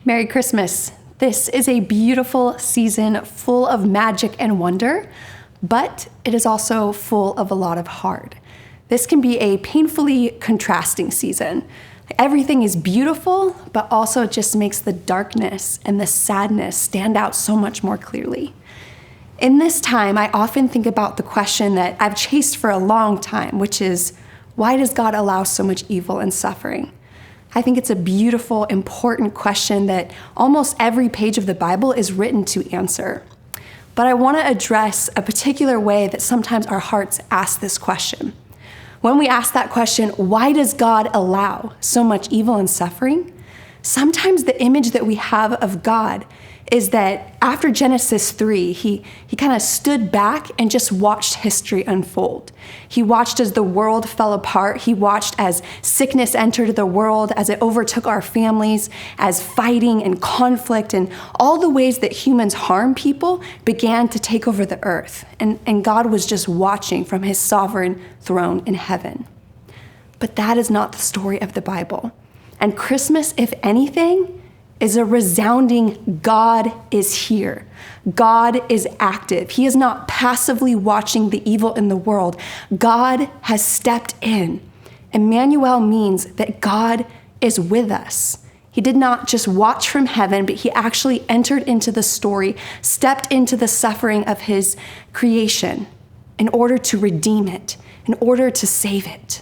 Merry Christmas. This is a beautiful season full of magic and wonder, but it is also full of a lot of hard. This can be a painfully contrasting season. Everything is beautiful, but also it just makes the darkness and the sadness stand out so much more clearly. In this time, I often think about the question that I've chased for a long time, which is, why does God allow so much evil and suffering? I think it's a beautiful, important question that almost every page of the Bible is written to answer. But I want to address a particular way that sometimes our hearts ask this question. When we ask that question, why does God allow so much evil and suffering? Sometimes the image that we have of God is that after Genesis 3, he kind of stood back and just watched history unfold. He watched as the world fell apart. He watched as sickness entered the world, as it overtook our families, as fighting and conflict and all the ways that humans harm people began to take over the earth. And God was just watching from his sovereign throne in heaven. But that is not the story of the Bible. And Christmas, if anything, is a resounding God is here. God is active. He is not passively watching the evil in the world. God has stepped in. Emmanuel means that God is with us. He did not just watch from heaven, but he actually entered into the story, stepped into the suffering of his creation in order to redeem it, in order to save it.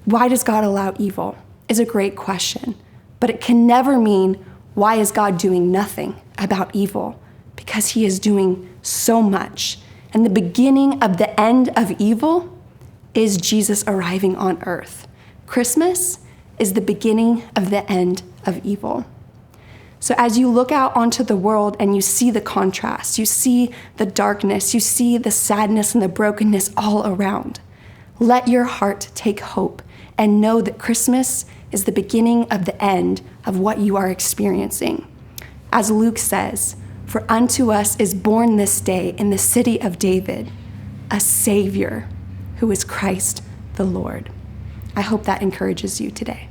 Why does God allow evil? Is a great question. But it can never mean, why is God doing nothing about evil? Because he is doing so much. And the beginning of the end of evil is Jesus arriving on earth. Christmas is the beginning of the end of evil. So as you look out onto the world and you see the contrast, you see the darkness, you see the sadness and the brokenness all around, let your heart take hope and know that Christmas is the beginning of the end of what you are experiencing. As Luke says, "For unto us is born this day in the city of David a Savior who is Christ the Lord." I hope that encourages you today.